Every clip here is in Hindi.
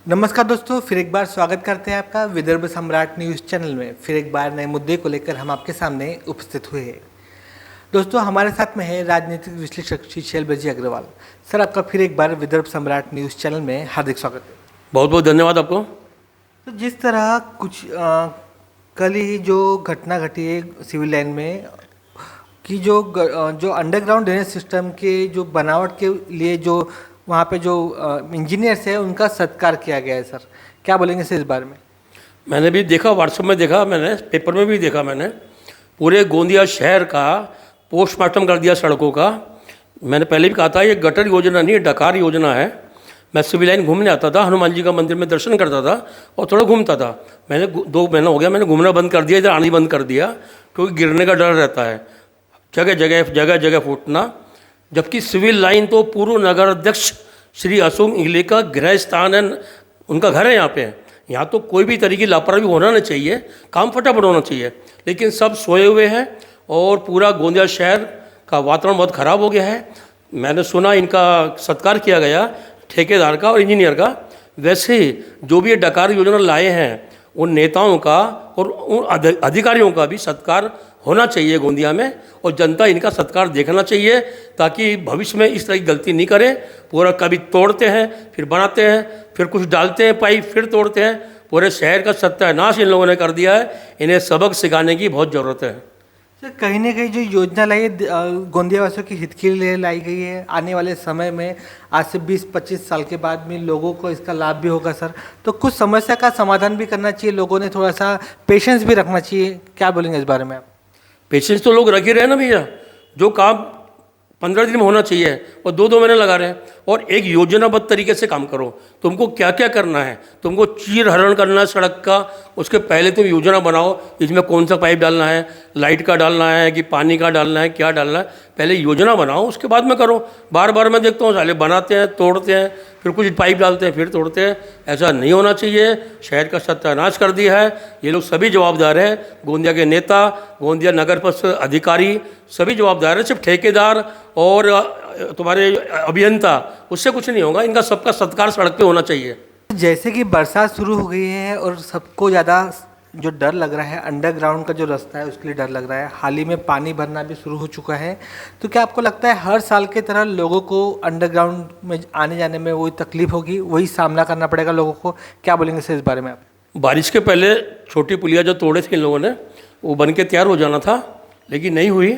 नमस्कार दोस्तों, फिर एक बार स्वागत करते हैं आपका विदर्भ सम्राट न्यूज़ चैनल में। फिर एक बार नए मुद्दे को लेकर हम आपके सामने उपस्थित हुए हैं। दोस्तों, हमारे साथ में है राजनीतिक विश्लेषक श्री शैलब्रत अग्रवाल। सर, आपका फिर एक बार विदर्भ सम्राट न्यूज़ चैनल में हार्दिक स्वागत है। बहुत बहुत धन्यवाद आपको। तो जिस तरह कल ही जो घटना घटी है सिविल लाइन में कि जो अंडरग्राउंड ड्रेनेज सिस्टम के जो बनावट के लिए जो वहाँ पे जो इंजीनियर्स है उनका सत्कार किया गया है। सर, क्या बोलेंगे सर इस बारे में? मैंने भी देखा, व्हाट्सएप में देखा, मैंने पेपर में भी देखा। मैंने पूरे गोंदिया शहर का पोस्टमार्टम कर दिया सड़कों का। मैंने पहले भी कहा था ये गटर योजना नहीं है, डकार योजना है। मैं सिविल लाइन घूमने आता था, हनुमान जी का मंदिर में दर्शन करता था और थोड़ा घूमता था। मैंने 2 महीना हो गया मैंने घूमना बंद कर दिया, इधर आना ही बंद कर दिया, क्योंकि गिरने का डर रहता है, जगह जगह फूटना। जबकि सिविल लाइन तो पूर्व नगर अध्यक्ष श्री अशोक इंगले का गृह स्थान है, उनका घर है यहाँ पे। यहाँ तो कोई भी तरीके की लापरवाही होना नहीं चाहिए, काम फटाफट होना चाहिए। लेकिन सब सोए हुए हैं और पूरा गोंदिया शहर का वातावरण बहुत ख़राब हो गया है। मैंने सुना इनका सत्कार किया गया, ठेकेदार का और इंजीनियर का। वैसे जो भी ये डकार योजना लाए हैं उन नेताओं का और उन अधिकारियों का भी सत्कार होना चाहिए गोंदिया में, और जनता इनका सत्कार देखना चाहिए, ताकि भविष्य में इस तरह की गलती नहीं करें। पूरा कभी तोड़ते हैं फिर बनाते हैं, फिर कुछ डालते हैं पाइप फिर तोड़ते हैं। पूरे शहर का सत्यानाश इन लोगों ने कर दिया है। इन्हें सबक सिखाने की बहुत ज़रूरत है। सर, कहीं ना कहीं जो योजना लाई है गोंदिया वासियों के हित के लिए लाई गई है। आने वाले समय में आज से 20-25 साल के बाद में लोगों को इसका लाभ भी होगा। सर, तो कुछ समस्या का समाधान भी करना चाहिए, लोगों ने थोड़ा सा पेशेंस भी रखना चाहिए। क्या बोलेंगे इस बारे में आप? पेशेंस तो लोग रख ही रहे हैं ना भैया। जो काम 15 दिन में होना चाहिए और 2-2 महीने लगा रहे हैं। और एक योजनाबद्ध तरीके से काम करो। तुमको क्या क्या करना है, तुमको चीर हरण करना है सड़क का, उसके पहले तुम योजना बनाओ। इसमें कौन सा पाइप डालना है, लाइट का डालना है कि पानी का डालना है, क्या डालना है, पहले योजना बनाओ, उसके बाद में करो। बार बार मैं देखता हूँ साले बनाते हैं, तोड़ते हैं, फिर कुछ पाइप डालते हैं, फिर तोड़ते हैं। ऐसा नहीं होना चाहिए। शहर का सत्यानाश कर दिया है। ये लोग सभी जवाबदार हैं, गोंदिया के नेता, गोंदिया नगर परिषद अधिकारी, सभी जवाबदार हैं। सिर्फ ठेकेदार और तुम्हारे अभियंता, उससे कुछ नहीं होगा। इनका सबका सत्कार सड़क पे होना चाहिए। जैसे कि बरसात शुरू हो गई है और सबको ज़्यादा जो डर लग रहा है, अंडरग्राउंड का जो रास्ता है उसके लिए डर लग रहा है। हाल ही में पानी भरना भी शुरू हो चुका है। तो क्या आपको लगता है हर साल की तरह लोगों को अंडरग्राउंड में आने जाने में वही तकलीफ होगी, वही सामना करना पड़ेगा लोगों को? क्या बोलेंगे सर इस बारे में आप? बारिश के पहले छोटी पुलिया जो तोड़े थे इन लोगों ने, वो बन के तैयार हो जाना था, लेकिन नहीं हुई।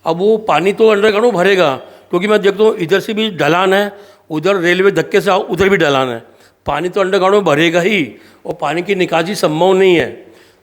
अब वो पानी तो अंडरग्राउंड भरेगा, क्योंकि मैं देखता हूँ इधर से भी ढलान है, उधर रेलवे धक्के से आओ उधर भी ढलान है। पानी तो अंडरग्राउंड में भरेगा ही, और पानी की निकासी संभव नहीं है।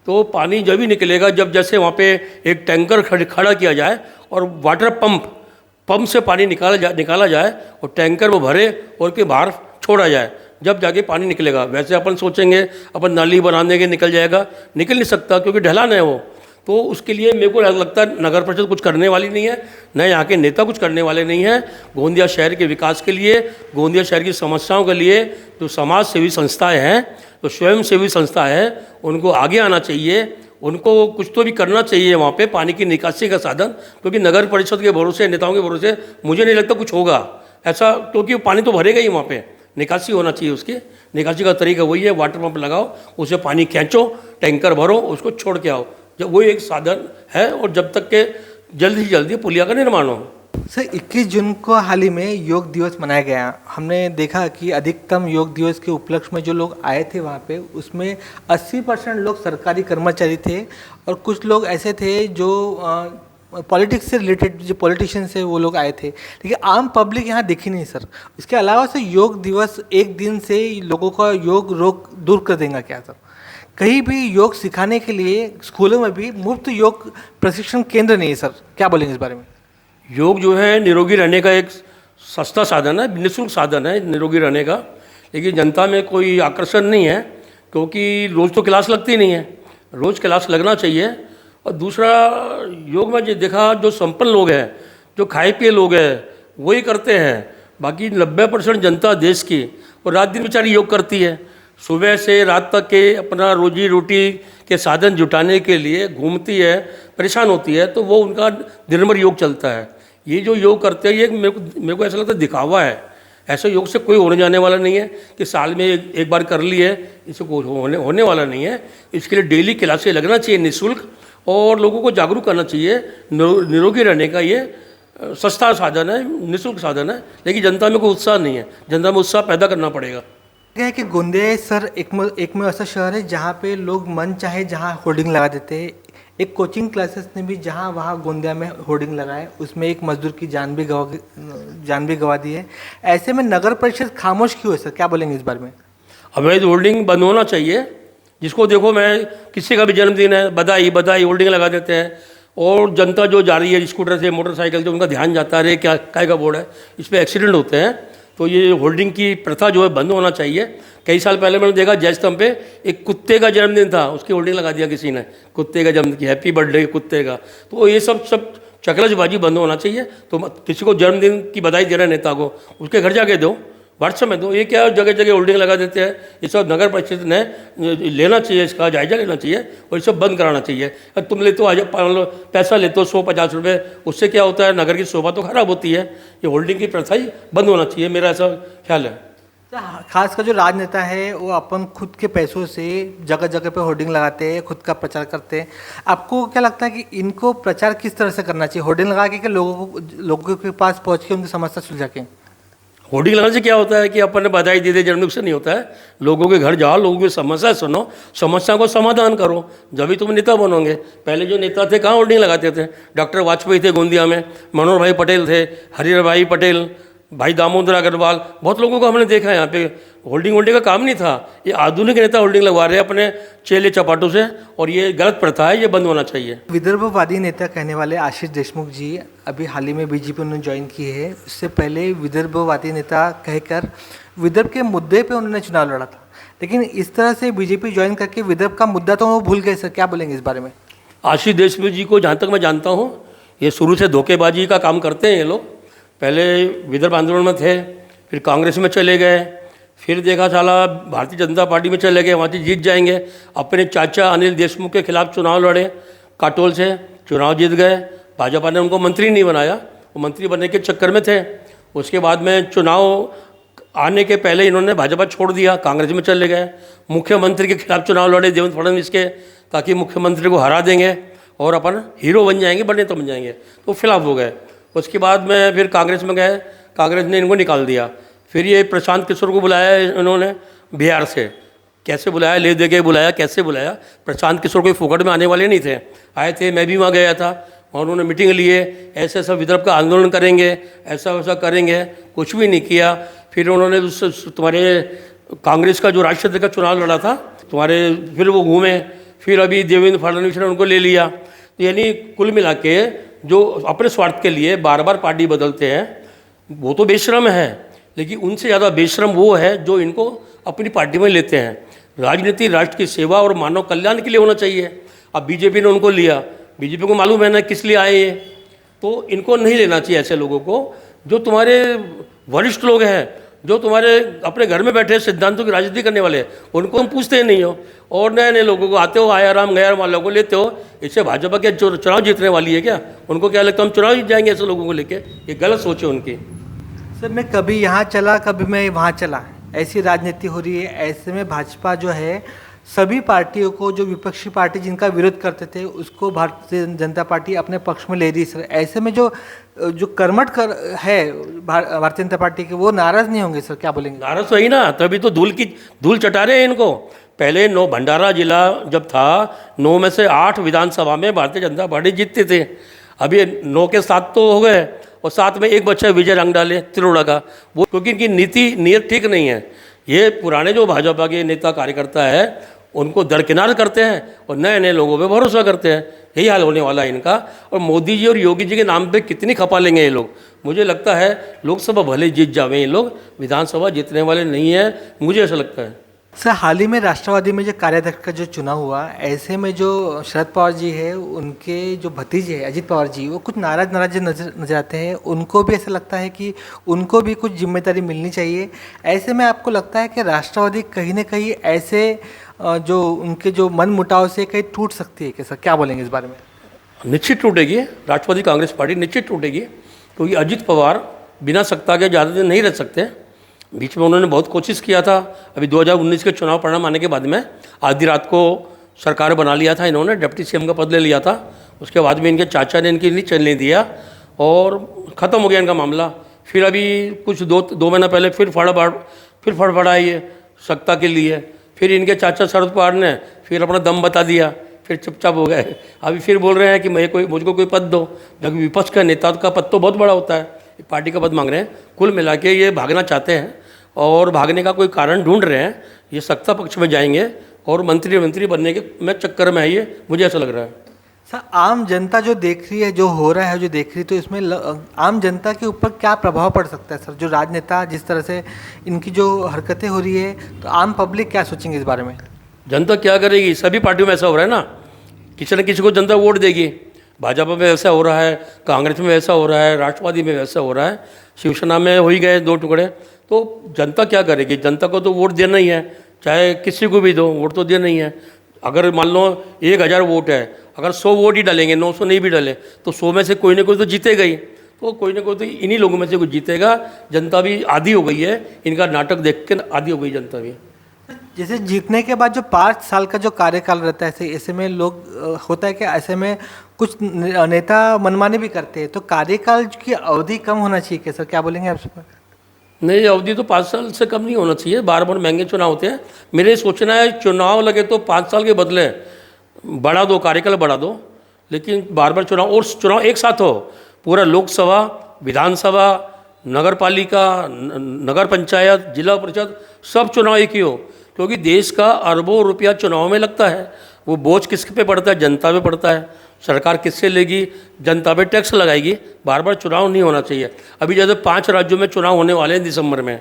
तो पानी जब ही निकलेगा जब जैसे वहाँ पे एक टैंकर खड़ा किया जाए और वाटर पंप से पानी निकाला जाए और टैंकर वो भरे और के बाहर छोड़ा जाए, जब जाके पानी निकलेगा। वैसे अपन सोचेंगे अपन नाली बना देंगे निकल जाएगा, निकल नहीं सकता, क्योंकि ढलान है वो। तो उसके लिए मेरे को लगता है नगर परिषद कुछ करने वाली नहीं है, न यहाँ के नेता कुछ करने वाले नहीं हैं। गोंदिया शहर के विकास के लिए, गोंदिया शहर की समस्याओं के लिए जो समाज सेवी संस्थाएं हैं, जो स्वयं सेवी संस्था है, उनको आगे आना चाहिए। उनको कुछ तो भी करना चाहिए वहाँ पे पानी की निकासी का साधन, क्योंकि नगर परिषद के भरोसे, नेताओं के भरोसे मुझे नहीं लगता कुछ होगा ऐसा, क्योंकि पानी तो भरेगा ही। वहाँ पे निकासी होना चाहिए। उसकी निकासी का तरीका वही है, वाटर पंप लगाओ, उसे पानी खींचो, टैंकर भरो, उसको छोड़ के आओ। जब वही एक साधन है, और जब तक के जल्दी से जल्दी पुलिया का निर्माण हो। सर, 21 जून को हाल ही में योग दिवस मनाया गया। हमने देखा कि अधिकतम योग दिवस के उपलक्ष्य में जो लोग आए थे वहाँ पे, उसमें 80% लोग सरकारी कर्मचारी थे और कुछ लोग ऐसे थे जो पॉलिटिक्स से रिलेटेड, जो पॉलिटिशियंस है वो लोग आए थे। लेकिन आम पब्लिक यहाँ दिखी नहीं सर। इसके अलावा से योग दिवस एक दिन से लोगों का योग रोग दूर कर देगा क्या सर? कहीं भी योग सिखाने के लिए स्कूलों में भी मुफ्त योग प्रशिक्षण केंद्र नहीं है सर। क्या बोलेंगे इस बारे में? योग जो है निरोगी रहने का एक सस्ता साधन है, निःशुल्क साधन है निरोगी रहने का। लेकिन जनता में कोई आकर्षण नहीं है, क्योंकि रोज़ तो क्लास लगती नहीं है। रोज़ क्लास लगना चाहिए। और दूसरा, योग में जो देखा, जो संपन्न लोग हैं, जो खाए पिए लोग हैं, वही करते हैं। बाकी 90% जनता देश की और रात दिन बेचारी योग करती है। सुबह से रात तक के अपना रोजी रोटी के साधन जुटाने के लिए घूमती है, परेशान होती है, तो वो उनका दिन भर योग चलता है। ये जो योग करते हैं, ये मेरे को ऐसा लगता है दिखावा है। ऐसे योग से कोई होने जाने वाला नहीं है कि साल में एक बार कर ली है, इससे कोई होने वाला नहीं है। इसके लिए डेली क्लासेस लगना चाहिए निःशुल्क, और लोगों को जागरूक करना चाहिए। निरोगी रहने का ये सस्ता साधन है, निःशुल्क साधन है, लेकिन जनता में कोई उत्साह नहीं है। जनता में उत्साह पैदा करना पड़ेगा। क्या है कि गोंदिया सर एक में ऐसा शहर है जहाँ पे लोग मन चाहे जहाँ होर्डिंग लगा देते हैं। एक कोचिंग क्लासेस ने भी जहाँ वहाँ गोंदिया में होर्डिंग लगाए, उसमें एक मजदूर की जान भी गवा दी है। ऐसे में नगर परिषद खामोश क्यों है सर, क्या बोलेंगे इस बारे में? अवैध होल्डिंग बंद होना चाहिए। जिसको देखो, मैं किसी का भी जन्मदिन है, बधाई बधाई होल्डिंग लगा देते हैं, और जनता जो जा रही है स्कूटर से मोटरसाइकिल से, उनका ध्यान जाता है क्या काय का बोर्ड है, इस पर एक्सीडेंट होते हैं। तो ये होल्डिंग की प्रथा जो है बंद होना चाहिए। कई साल पहले मैंने देखा जय स्तंभ पे एक कुत्ते का जन्मदिन था, उसकी होल्डिंग लगा दिया किसी ने, कुत्ते का जन्मदिन की, हैप्पी बर्थडे कुत्ते का। तो ये सब चकलजबाजी बंद होना चाहिए। तो किसी को जन्मदिन की बधाई दे रहे नेता को, उसके घर जाके दो, व्हाट्सएप में दो। ये क्या जगह जगह होल्डिंग लगा देते हैं। ये सब नगर परिषद ने लेना चाहिए, इसका जायजा लेना चाहिए और ये सब बंद कराना चाहिए। अब तुम लेते हो पैसा लेते हो 100-50 रुपये, उससे क्या होता है, नगर की शोभा तो खराब होती है। ये होल्डिंग की प्रथा ही बंद होना चाहिए, मेरा ऐसा ख्याल है। खासकर जो राजनेता है वो अपन खुद के पैसों से जगह जगह पे होर्डिंग लगाते हैं, खुद का प्रचार करते हैं। आपको क्या लगता है कि इनको प्रचार किस तरह से करना चाहिए, होर्डिंग लगा के लोगों के पास पहुंच के उनकी समस्या सुलझा के? होर्डिंग लगाने से क्या होता है कि अपन ने बधाई दे दे, जन्मदिन से नहीं होता है। लोगों के घर जाओ, लोगों की समस्या सुनो, समस्या को समाधान करो, जब भी तुम नेता बनोगे। पहले जो नेता थे कहाँ होर्डिंग लगाते थे? डॉक्टर वाजपेयी थे गोंदिया में, मनोहर भाई पटेल थे, हरिहर भाई पटेल, भाई दामोदर अग्रवाल, बहुत लोगों को हमने देखा है यहाँ पे। होल्डिंग का काम नहीं था। ये आधुनिक नेता होल्डिंग लगवा रहे हैं अपने चेले चपाटों से, और ये गलत प्रथा है, ये बंद होना चाहिए। विदर्भवादी नेता कहने वाले आशीष देशमुख जी अभी हाल ही में बीजेपी उन्होंने ज्वाइन की है। उससे पहले विदर्भवादी नेता कहकर विदर्भ के मुद्दे पे उन्होंने चुनाव लड़ा था, लेकिन इस तरह से बीजेपी ज्वाइन करके विदर्भ का मुद्दा तो वो भूल गए सर, क्या बोलेंगे इस बारे में? आशीष देशमुख जी को जहाँ तक मैं जानता हूँ, ये शुरू से धोखेबाजी का काम करते हैं ये लोग। पहले विदर्भ आंदोलन में थे, फिर कांग्रेस में चले गए, फिर देखा साला भारतीय जनता पार्टी में चले गए, वहाँ से जीत जाएंगे। अपने चाचा अनिल देशमुख के खिलाफ चुनाव लड़े, काटोल से चुनाव जीत गए। भाजपा ने उनको मंत्री नहीं बनाया, वो मंत्री बनने के चक्कर में थे। उसके बाद में चुनाव आने के पहले इन्होंने भाजपा छोड़ दिया, कांग्रेस में चले गए। मुख्यमंत्री के खिलाफ चुनाव लड़े देवेंद्र फडणवीस के, ताकि मुख्यमंत्री को हरा देंगे और अपन हीरो बन जाएंगे, बने तो बन जाएंगे। तो फिलहाल हो गए। उसके बाद में फिर कांग्रेस में गए, कांग्रेस ने इनको निकाल दिया। फिर ये प्रशांत किशोर को बुलाया इन्होंने बिहार से। कैसे बुलाया, ले दे के बुलाया, कैसे बुलाया? प्रशांत किशोर कोई फोकट में आने वाले नहीं थे, आए थे। मैं भी वहाँ गया था और उन्होंने मीटिंग लिए, ऐसे ऐसा विदर्भ का आंदोलन करेंगे, ऐसा वैसा करेंगे, कुछ भी नहीं किया। फिर उन्होंने तुम्हारे कांग्रेस का जो राष्ट्रपति का चुनाव लड़ा था तुम्हारे, फिर वो घूमे। फिर अभी देवेंद्र फडणवीस ने उनको ले लिया। तो यानी कुल मिला के जो अपने स्वार्थ के लिए बार बार पार्टी बदलते हैं, वो तो बेशरम है, लेकिन उनसे ज़्यादा बेशरम वो है जो इनको अपनी पार्टी में लेते हैं। राजनीति राष्ट्र की सेवा और मानव कल्याण के लिए होना चाहिए। अब बीजेपी ने उनको लिया, बीजेपी को मालूम है ना किस लिए आए ये, तो इनको नहीं लेना चाहिए ऐसे लोगों को। जो तुम्हारे वरिष्ठ लोग हैं, जो तुम्हारे अपने घर में बैठे सिद्धांतों की राजनीति करने वाले, उनको हम पूछते ही नहीं हो, और नए नए लोगों को आते हो, आया राम गया वालों को लेते हो। इससे भाजपा क्या चुनाव जीतने वाली है क्या? उनको क्या लगता है हम चुनाव जीत जाएंगे ऐसे लोगों को लेके? ये गलत सोच है उनकी। सर मैं कभी यहाँ चला, कभी मैं वहाँ चला, ऐसी राजनीति हो रही है। ऐसे में भाजपा जो है सभी पार्टियों को, जो विपक्षी पार्टी जिनका विरोध करते थे, उसको भारतीय जनता पार्टी अपने पक्ष में ले रही है। सर ऐसे में जो कर्मठ है भारतीय जनता पार्टी के, वो नाराज़ नहीं होंगे सर, क्या बोलेंगे? नाराज़ वही ना, तभी तो धूल चटा रहे हैं इनको। पहले भंडारा जिला जब था, 9 में से 8 विधानसभा में भारतीय जनता पार्टी जीतते थे। अभी 9 के 7 तो हो गए, और 7 में एक बच्चा विजय रंग डाले तिरोड़ा का, वो क्योंकि इनकी नीयत ठीक नहीं है। ये पुराने जो भाजपा के नेता कार्यकर्ता है उनको दरकिनार करते हैं और नए नए लोगों पे भरोसा करते हैं। यही हाल होने वाला है इनका। और मोदी जी और योगी जी के नाम पे कितनी खपा लेंगे ये लोग? मुझे लगता है लोकसभा भले जीत जावे, ये लोग विधानसभा जीतने वाले नहीं है, मुझे ऐसा लगता है। सर हाल ही में राष्ट्रवादी में जो कार्याध्यक्ष का जो चुनाव हुआ, ऐसे में जो शरद पवार जी है, उनके जो भतीजे हैं अजित पवार जी, वो कुछ नाराज नजर आते हैं। उनको भी ऐसा लगता है कि उनको भी कुछ जिम्मेदारी मिलनी चाहिए। ऐसे में आपको लगता है कि राष्ट्रवादी कहीं ना कहीं ऐसे जो उनके जो मन मुटाव से कहीं टूट सकती है क्या सर, क्या बोलेंगे इस बारे में? निश्चित टूटेगी, राष्ट्रवादी कांग्रेस पार्टी निश्चित टूटेगी, क्योंकि अजित पवार बिना सत्ता के ज़्यादा दिन नहीं रह सकते। बीच में उन्होंने बहुत कोशिश किया था। अभी 2019 के चुनाव परिणाम आने के बाद में आधी रात को सरकार बना लिया था इन्होंने, डिप्टी सीएम का पद ले लिया था। उसके बाद में इनके चाचा ने इनकी नहीं चलने दिया और ख़त्म हो गया इनका मामला। फिर अभी कुछ दो महीना पहले फिर फड़फड़ाई है सत्ता के लिए। फिर इनके चाचा शरद पवार ने फिर अपना दम बता दिया, फिर चुपचाप हो गए। अभी फिर बोल रहे हैं कि मुझको कोई पद दो, जबकि विपक्ष का नेता का पद तो बहुत बड़ा होता है, पार्टी का पद मांग रहे हैं। कुल मिला के ये भागना चाहते हैं और भागने का कोई कारण ढूंढ रहे हैं। ये सत्ता पक्ष में जाएंगे और मंत्री बनने के में चक्कर में है ये, मुझे ऐसा लग रहा है। सर, आम जनता जो देख रही है, जो हो रहा है, जो देख रही है, तो इसमें आम जनता के ऊपर क्या प्रभाव पड़ सकता है सर? जो राजनेता जिस तरह से इनकी जो हरकतें हो रही है, तो आम पब्लिक क्या सोचेंगे इस बारे में? जनता क्या करेगी? सभी पार्टियों में ऐसा हो रहा है ना, किसी न किसी को जनता वोट देगी। भाजपा में ऐसा हो रहा है, कांग्रेस में ऐसा हो रहा है, राष्ट्रवादी में वैसा हो रहा है, शिवसेना में हो ही गए 2 टुकड़े। तो जनता क्या करेगी? जनता को तो वोट देना ही है, चाहे किसी को भी दो, वोट तो देना ही है। अगर मान लो 1000 वोट है, अगर 100 वोट ही डालेंगे, 900 नहीं भी डाले, तो 100 में से कोई ना कोई तो जीतेगा ही। तो कोई ना कोई तो इन्हीं लोगों में से कोई जीतेगा। जनता भी आदी हो गई है, इनका नाटक देख के आदी हो गई जनता भी। जैसे जीतने के बाद जो 5 साल का जो कार्यकाल रहता है, ऐसे में लोग होता है कि ऐसे में कुछ नेता मनमानी भी करते हैं, तो कार्यकाल की अवधि कम होना चाहिए क्या सर? क्या बोलेंगे आप? नहीं, अवधि तो 5 साल से कम नहीं होना चाहिए। बार बार महंगे चुनाव होते हैं। मेरे सोचना है चुनाव लगे तो 5 साल के बदले बढ़ा दो, कार्यकाल बढ़ा दो, लेकिन बार बार चुनाव एक साथ हो। पूरा लोकसभा, विधानसभा, नगर पालिका, नगर पंचायत, जिला परिषद, सब चुनाव एक ही हो। क्योंकि देश का अरबों रुपया चुनाव में लगता है। वो बोझ किसके पे पड़ता है? जनता पे पड़ता है। सरकार किससे लेगी? जनता पे टैक्स लगाएगी। बार बार चुनाव नहीं होना चाहिए। अभी जैसे 5 राज्यों में चुनाव होने वाले हैं दिसंबर में,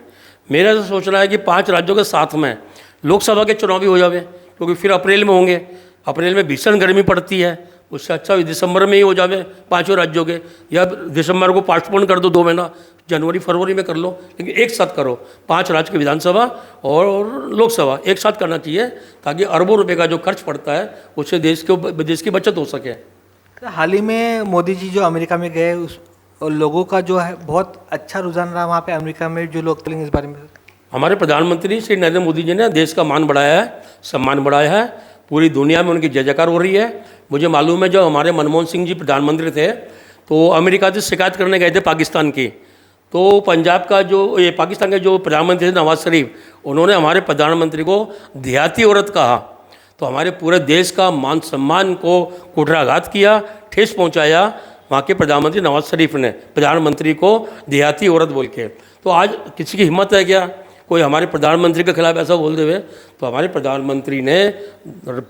मेरा तो सोचना है कि 5 राज्यों के साथ में लोकसभा के चुनाव भी हो जावे, क्योंकि फिर अप्रैल में होंगे। अप्रैल में भीषण गर्मी पड़ती है, उससे अच्छा दिसंबर में ही हो जावे 5 राज्यों के, या दिसंबर को पोस्टपोन कर दो 2 महीना, जनवरी फरवरी में कर लो, लेकिन एक साथ करो। 5 राज्य की विधानसभा और लोकसभा एक साथ करना चाहिए, ताकि अरबों रुपए का जो खर्च पड़ता है उससे देश की बचत हो सके। हाल ही में मोदी जी जो अमेरिका में गए, उस लोगों का जो है बहुत अच्छा रुझान रहा वहाँ पे अमेरिका में। जो लोग बोलेंगे इस बारे में? हमारे प्रधानमंत्री श्री नरेंद्र मोदी जी ने देश का मान बढ़ाया है, सम्मान बढ़ाया है। पूरी दुनिया में उनकी जय जयकार हो रही है। मुझे मालूम है, जब हमारे मनमोहन सिंह जी प्रधानमंत्री थे तो अमेरिका से शिकायत करने गए थे पाकिस्तान की, तो पंजाब का पाकिस्तान के जो प्रधानमंत्री थे नवाज शरीफ, उन्होंने हमारे प्रधानमंत्री को देहाती औरत कहा। तो हमारे पूरे देश का मान सम्मान को कुठाराघात किया, ठेस पहुंचाया वहाँ के प्रधानमंत्री नवाज शरीफ ने प्रधानमंत्री को देहाती औरत बोल के। तो आज किसी की हिम्मत है क्या कोई हमारे प्रधानमंत्री के खिलाफ ऐसा बोल देवे? तो हमारे प्रधानमंत्री ने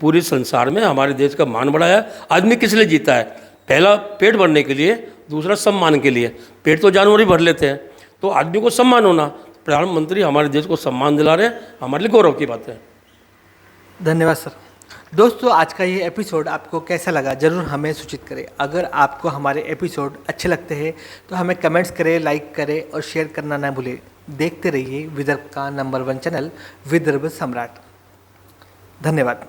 पूरे संसार में हमारे देश का मान बढ़ाया। आदमी किस लिए जीता है? पहला पेट भरने के लिए, दूसरा सम्मान के लिए। पेट तो जानवर ही भर लेते हैं, तो आदमी को सम्मान होना। प्रधानमंत्री हमारे देश को सम्मान दिला रहे, हमारे लिए गौरव की बात है। धन्यवाद सर। दोस्तों, आज का ये एपिसोड आपको कैसा लगा ज़रूर हमें सूचित करें। अगर आपको हमारे एपिसोड अच्छे लगते हैं तो हमें कमेंट्स करें, लाइक करें और शेयर करना ना भूलें। देखते रहिए विदर्भ का नंबर 1 चैनल विदर्भ सम्राट। धन्यवाद।